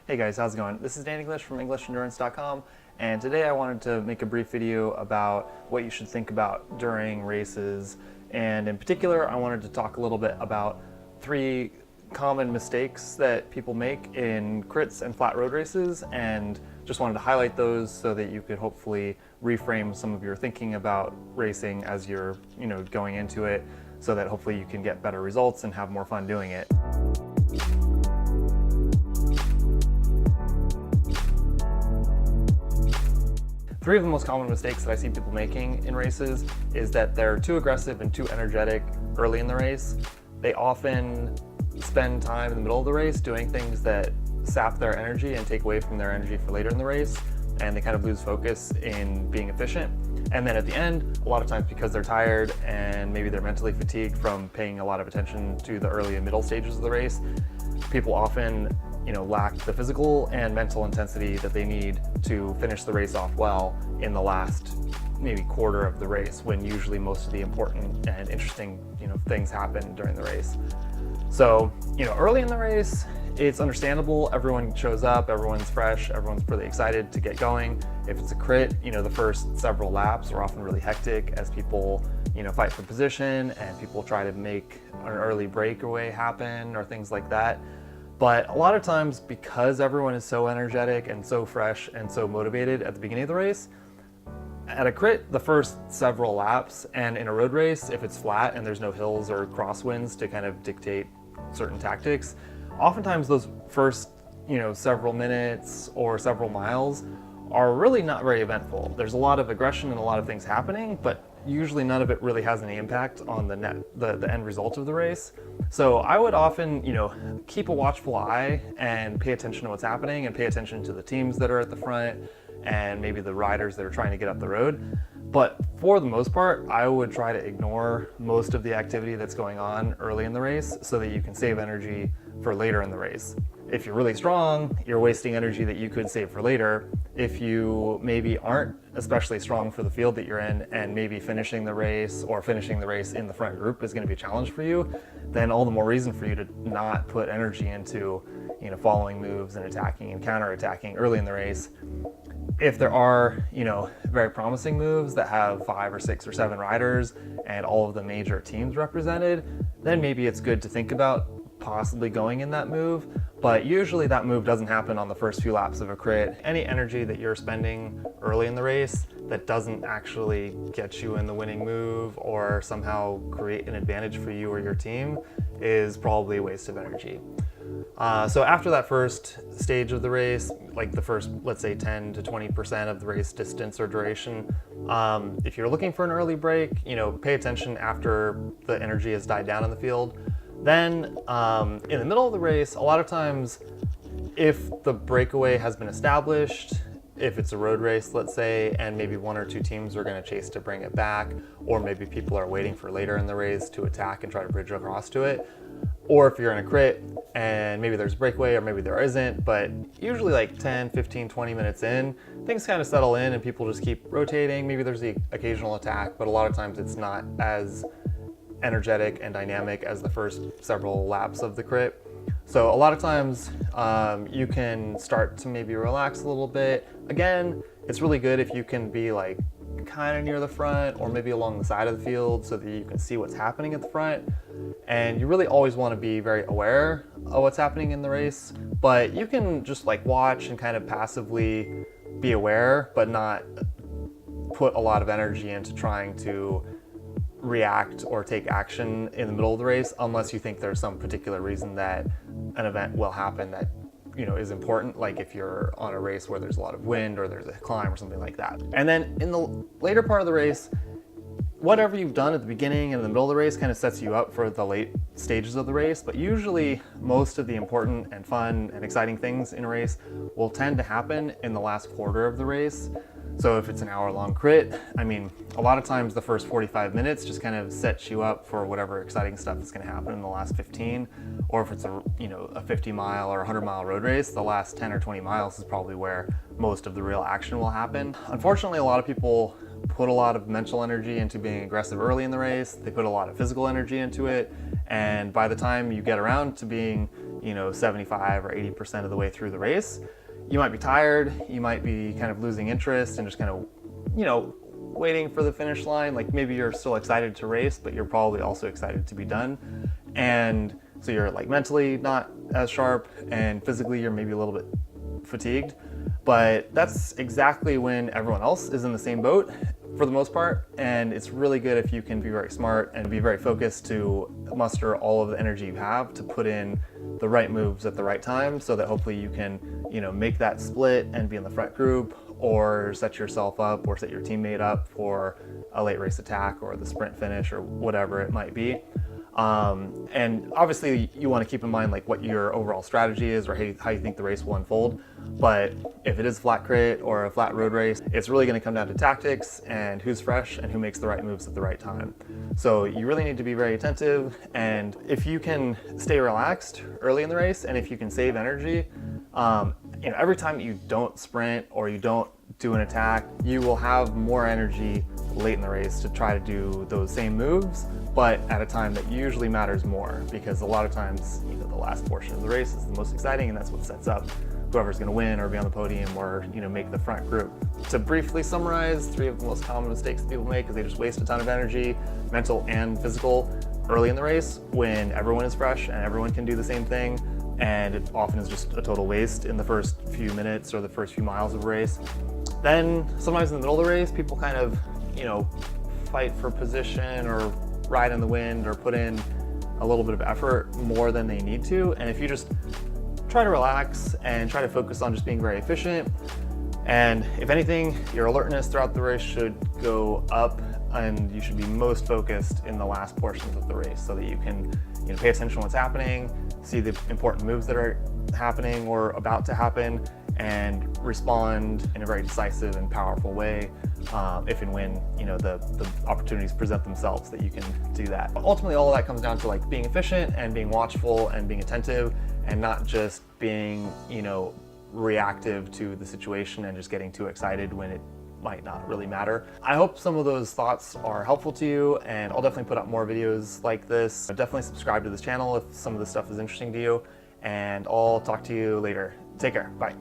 Hey guys, how's it going? This is Dan English from EnglishEndurance.com, and today I wanted to make a brief video about what you should think about during races. And in particular, I wanted to talk a little bit about 3 common mistakes that people make in crits and flat road races, and just wanted to highlight those so that you could hopefully reframe some of your thinking about racing as you're going into it, so that hopefully you can get better results and have more fun doing it. Three of the most common mistakes that I see people making in races is that they're too aggressive and too energetic early in the race. They often spend time in the middle of the race doing things that sap their energy and take away from their energy for later in the race, and they kind of lose focus in being efficient. And then at the end, a lot of times because they're tired and maybe they're mentally fatigued from paying a lot of attention to the early and middle stages of the race, people often lack the physical and mental intensity that they need to finish the race off well in the last maybe quarter of the race, when usually most of the important and interesting things happen during the race. So early in the race, it's understandable. Everyone shows up, everyone's fresh, everyone's really excited to get going. If it's a crit, the first several laps are often really hectic as people fight for position and people try to make an early breakaway happen or things like that. But a lot of times, because everyone is so energetic and so fresh and so motivated at the beginning of the race, at a crit, the first several laps, and in a road race, if it's flat and there's no hills or crosswinds to kind of dictate certain tactics, oftentimes those first several minutes or several miles are really not very eventful. There's a lot of aggression and a lot of things happening, but usually none of it really has any impact on the end result of the race. So I would often keep a watchful eye and pay attention to what's happening, and pay attention to the teams that are at the front and maybe the riders that are trying to get up the road. But for the most part, I would try to ignore most of the activity that's going on early in the race so that you can save energy for later in the race. If you're really strong, you're wasting energy that you could save for later. If you maybe aren't especially strong for the field that you're in, and maybe finishing the race or finishing the race in the front group is going to be a challenge for you, then all the more reason for you to not put energy into following moves and attacking and counter-attacking early in the race. If there are very promising moves that have 5 or 6 or 7 riders and all of the major teams represented, then maybe it's good to think about possibly going in that move. But usually that move doesn't happen on the first few laps of a crit. Any energy that you're spending early in the race that doesn't actually get you in the winning move or somehow create an advantage for you or your team is probably a waste of energy. So after that first stage of the race, like the first, let's say 10 to 20% of the race distance or duration, if you're looking for an early break, pay attention after the energy has died down in the field. Then in the middle of the race, a lot of times if the breakaway has been established, if it's a road race, let's say, and maybe 1 or 2 teams are going to chase to bring it back, or maybe people are waiting for later in the race to attack and try to bridge across to it. Or if you're in a crit and maybe there's a breakaway or maybe there isn't, but usually like 10, 15, 20 minutes in, things kind of settle in and people just keep rotating. Maybe there's the occasional attack, but a lot of times it's not as energetic and dynamic as the first several laps of the crit. So a lot of times you can start to maybe relax a little bit. Again, it's really good if you can be like kind of near the front or maybe along the side of the field so that you can see what's happening at the front. And you really always want to be very aware of what's happening in the race, but you can just like watch and kind of passively be aware, but not put a lot of energy into trying to react or take action in the middle of the race, unless you think there's some particular reason that an event will happen that is important, like if you're on a race where there's a lot of wind or there's a climb or something like that. And then in the later part of the race, whatever you've done at the beginning and in the middle of the race kind of sets you up for the late stages of the race, but usually most of the important and fun and exciting things in a race will tend to happen in the last quarter of the race. So if it's an hour-long crit, a lot of times the first 45 minutes just kind of sets you up for whatever exciting stuff is going to happen in the last 15. Or if it's a 50-mile or 100-mile road race, the last 10 or 20 miles is probably where most of the real action will happen. Unfortunately, a lot of people put a lot of mental energy into being aggressive early in the race. They put a lot of physical energy into it, and by the time you get around to being 75 or 80% of the way through the race. You might be tired, you might be kind of losing interest and just kind of, waiting for the finish line. Like maybe you're still excited to race, but you're probably also excited to be done. And so you're like mentally not as sharp, and physically you're maybe a little bit fatigued. But that's exactly when everyone else is in the same boat for the most part. And it's really good if you can be very smart and be very focused to muster all of the energy you have to put in the right moves at the right time, so that hopefully you can, make that split and be in the front group, or set yourself up or set your teammate up for a late race attack or the sprint finish or whatever it might be. And obviously you want to keep in mind like what your overall strategy is or how you think the race will unfold. But if it is flat crit or a flat road race, it's really going to come down to tactics and who's fresh and who makes the right moves at the right time. So you really need to be very attentive, and if you can stay relaxed early in the race and if you can save energy, every time you don't sprint or you don't do an attack, you will have more energy late in the race to try to do those same moves, but at a time that usually matters more, because a lot of times, the last portion of the race is the most exciting, and that's what sets up whoever's going to win or be on the podium or, make the front group. To briefly summarize, 3 of the most common mistakes that people make is they just waste a ton of energy, mental and physical, early in the race when everyone is fresh and everyone can do the same thing. And it often is just a total waste in the first few minutes or the first few miles of a race. Then sometimes in the middle of the race, people kind of, fight for position or ride in the wind or put in a little bit of effort more than they need to. And if you just try to relax and try to focus on just being very efficient, and if anything, your alertness throughout the race should go up, and you should be most focused in the last portions of the race so that you can pay attention to what's happening, see the important moves that are happening or about to happen, and respond in a very decisive and powerful way if and when the opportunities present themselves that you can do that. Ultimately, all of that comes down to like being efficient and being watchful and being attentive, and not just being reactive to the situation and just getting too excited when it might not really matter. I hope some of those thoughts are helpful to you, and I'll definitely put up more videos like this. Definitely subscribe to this channel if some of this stuff is interesting to you, and I'll talk to you later. Take care. Bye.